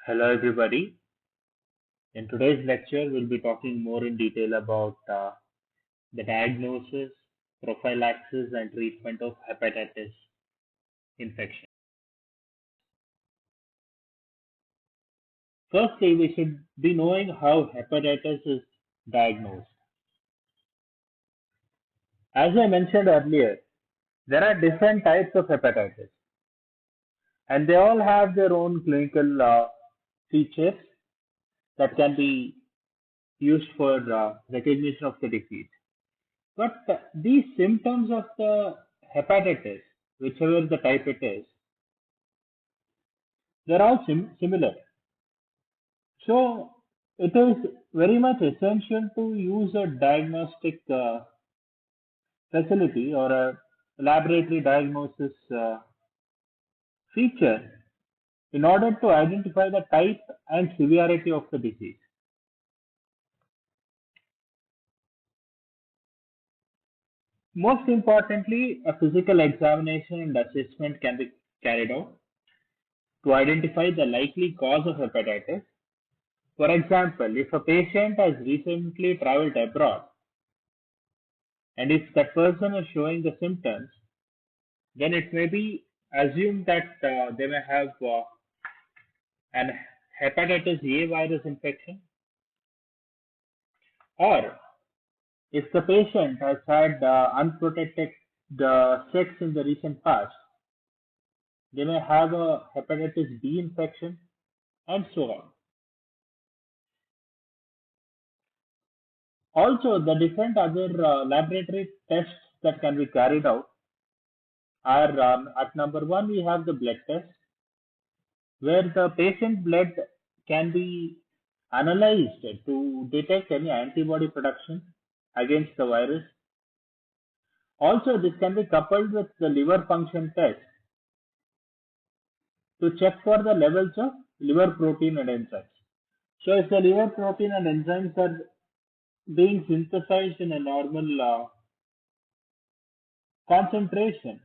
Hello, everybody. In today's lecture, we'll be talking more in detail about the diagnosis, prophylaxis, and treatment of hepatitis infection. Firstly, we should be knowing how hepatitis is diagnosed. As I mentioned earlier, there are different types of hepatitis, and they all have their own clinical features that can be used for recognition of the disease. But these symptoms of the hepatitis, whichever the type it is, they're all similar. So it is very much essential to use a diagnostic facility or a laboratory diagnosis feature in order to identify the type and severity of the disease. Most importantly, a physical examination and assessment can be carried out to identify the likely cause of hepatitis. For example, if a patient has recently traveled abroad and if that person is showing the symptoms, then it may be assumed that they may have an hepatitis A virus infection, or if the patient has had unprotected sex in the recent past, they may have a hepatitis B infection, and so on. Also, the different other laboratory tests that can be carried out are at number one, we have the blood test, where the patient blood can be analyzed to detect any antibody production against the virus. Also, this can be coupled with the liver function test to check for the levels of liver protein and enzymes. So, if the liver protein and enzymes are being synthesized in a normal concentration,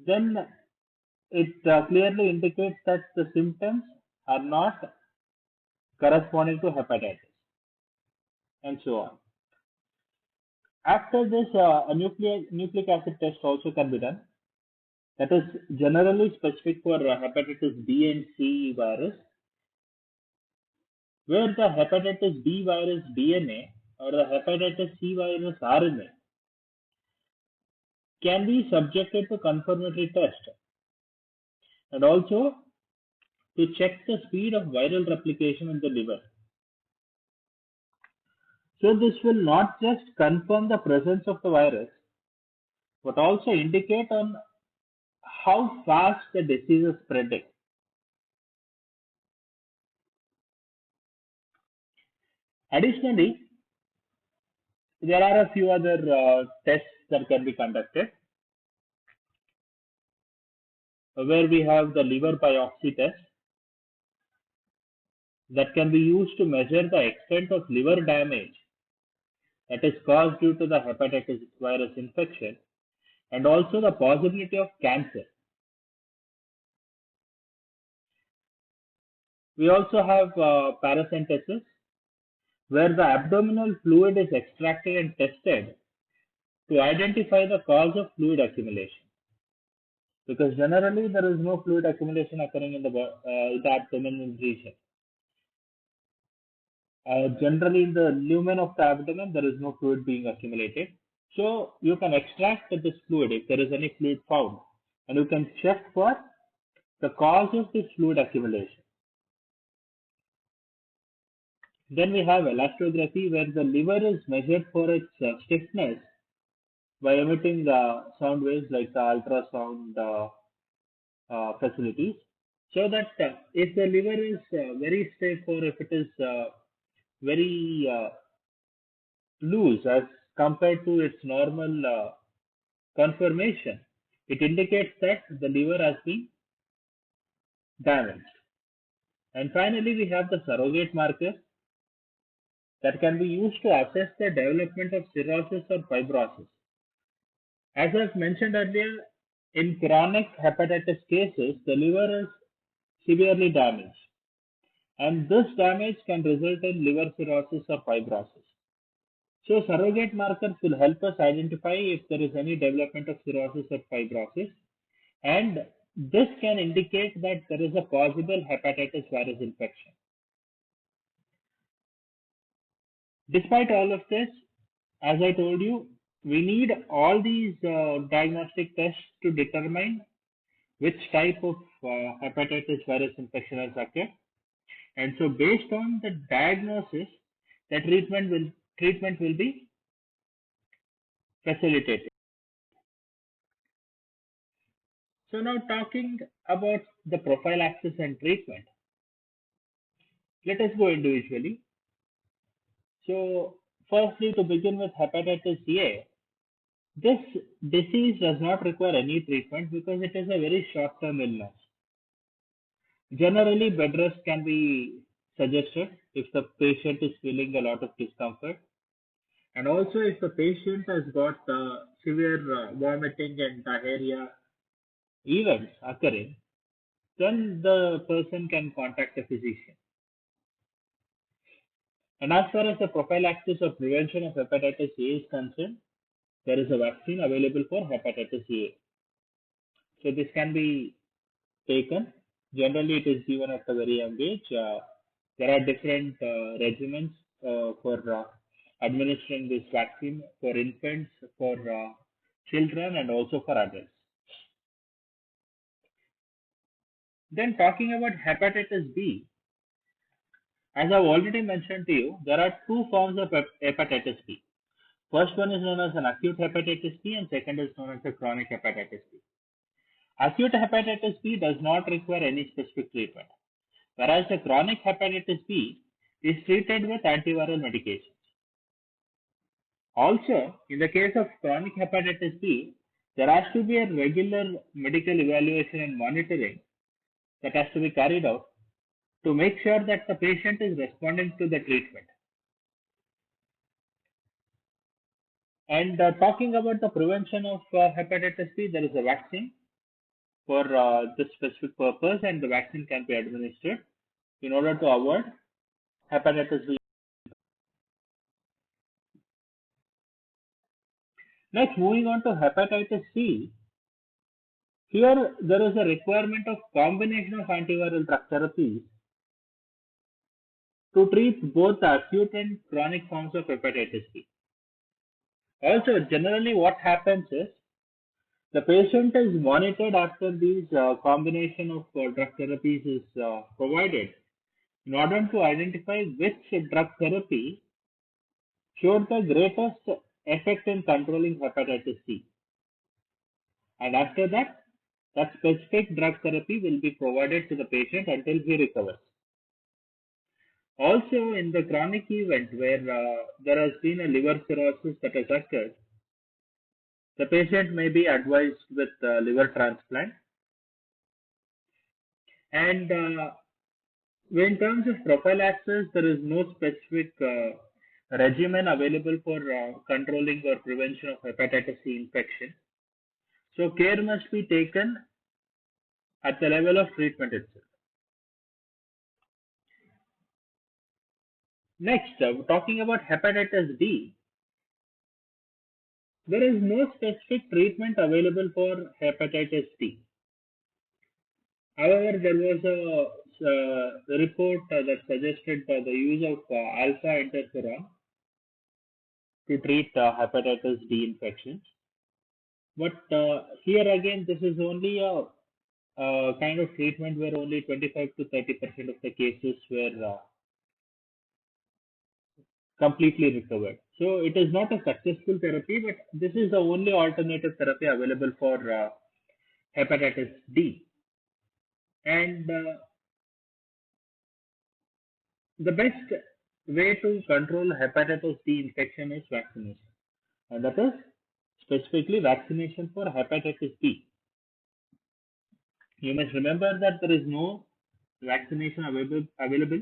then it clearly indicates that the symptoms are not corresponding to hepatitis, and so on. After this, a nucleic acid test also can be done. That is generally specific for hepatitis B and C virus, where the hepatitis B virus DNA or the hepatitis C virus RNA can be subjected to confirmatory test, and also to check the speed of viral replication in the liver. So this will not just confirm the presence of the virus, but also indicate on how fast the disease is spreading. Additionally, there are a few other tests that can be conducted, where we have the liver biopsy test that can be used to measure the extent of liver damage that is caused due to the hepatitis virus infection and also the possibility of cancer. We also have paracentesis, where the abdominal fluid is extracted and tested to identify the cause of fluid accumulation. Because generally there is no fluid accumulation occurring in the abdominal region. Generally, in the lumen of the abdomen, there is no fluid being accumulated. So you can extract this fluid if there is any fluid found, and you can check for the cause of this fluid accumulation. Then we have elastography, where the liver is measured for its stiffness by emitting sound waves like the ultrasound facilities. So that if the liver is very stiff or if it is very loose as compared to its normal conformation, it indicates that the liver has been damaged. And finally, we have the surrogate markers that can be used to assess the development of cirrhosis or fibrosis. As I've mentioned earlier, in chronic hepatitis cases, the liver is severely damaged, and this damage can result in liver cirrhosis or fibrosis. So surrogate markers will help us identify if there is any development of cirrhosis or fibrosis, and this can indicate that there is a possible hepatitis virus infection. Despite all of this, as I told you, we need all these diagnostic tests to determine which type of hepatitis virus infection has occurred. And so based on the diagnosis, the treatment will be facilitated. So now talking about the prophylaxis and treatment, let us go individually. So firstly, to begin with hepatitis A, this disease does not require any treatment because it is a very short-term illness. Generally, bed rest can be suggested if the patient is feeling a lot of discomfort, and also if the patient has got severe vomiting and diarrhea events occurring, then the person can contact a physician. And as far as the prophylaxis or prevention of hepatitis A is concerned, there is a vaccine available for hepatitis A. So this can be taken. Generally, it is given at a very young age. There are different regimens for administering this vaccine for infants, for children, and also for adults. Then talking about hepatitis B, as I've already mentioned to you, there are two forms of hepatitis B. First one is known as an acute hepatitis B and second is known as a chronic hepatitis B. Acute hepatitis B does not require any specific treatment, whereas the chronic hepatitis B is treated with antiviral medications. Also, in the case of chronic hepatitis B, there has to be a regular medical evaluation and monitoring that has to be carried out to make sure that the patient is responding to the treatment. And talking about the prevention of hepatitis B, there is a vaccine for this specific purpose, and the vaccine can be administered in order to avoid hepatitis B. Next, moving on to hepatitis C, here there is a requirement of combination of antiviral drug therapies to treat both the acute and chronic forms of hepatitis B. Also, generally what happens is the patient is monitored after these combination of drug therapies is provided in order to identify which drug therapy showed the greatest effect in controlling hepatitis C. And after that, that specific drug therapy will be provided to the patient until he recovers. Also, in the chronic event where there has been a liver cirrhosis that has occurred, the patient may be advised with liver transplant. And in terms of prophylaxis, there is no specific regimen available for controlling or prevention of hepatitis C infection. So care must be taken at the level of treatment itself. Next, talking about hepatitis D, there is no specific treatment available for hepatitis D. However, there was a report that suggested the use of alpha interferon to treat hepatitis D infections. But here again, this is only a kind of treatment where only 25 to 30% of the cases were completely recovered. So it is not a successful therapy, but this is the only alternative therapy available for hepatitis D. And the best way to control hepatitis D infection is vaccination, and that is specifically vaccination for hepatitis B. You must remember that there is no vaccination available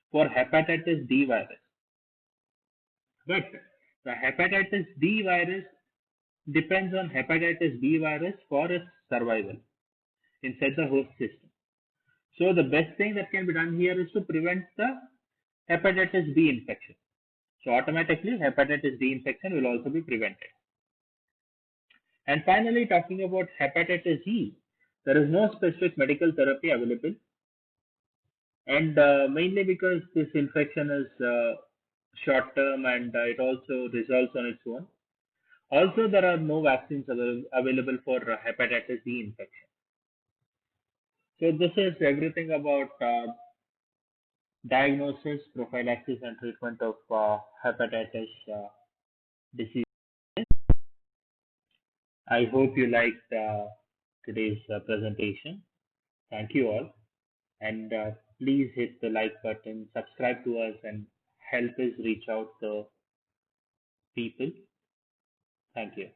for hepatitis D virus. But the hepatitis D virus depends on hepatitis B virus for its survival inside the host system. So the best thing that can be done here is to prevent the hepatitis B infection. So automatically hepatitis B infection will also be prevented. And finally, talking about hepatitis E, there is no specific medical therapy available, and mainly because this infection is short term and it also resolves on its own. Also, there are no vaccines available for hepatitis E infection. So this is everything about diagnosis, prophylaxis, and treatment of hepatitis disease. I hope you liked today's presentation. Thank you all. And please hit the like button, subscribe to us, and help us reach out to people. Thank you.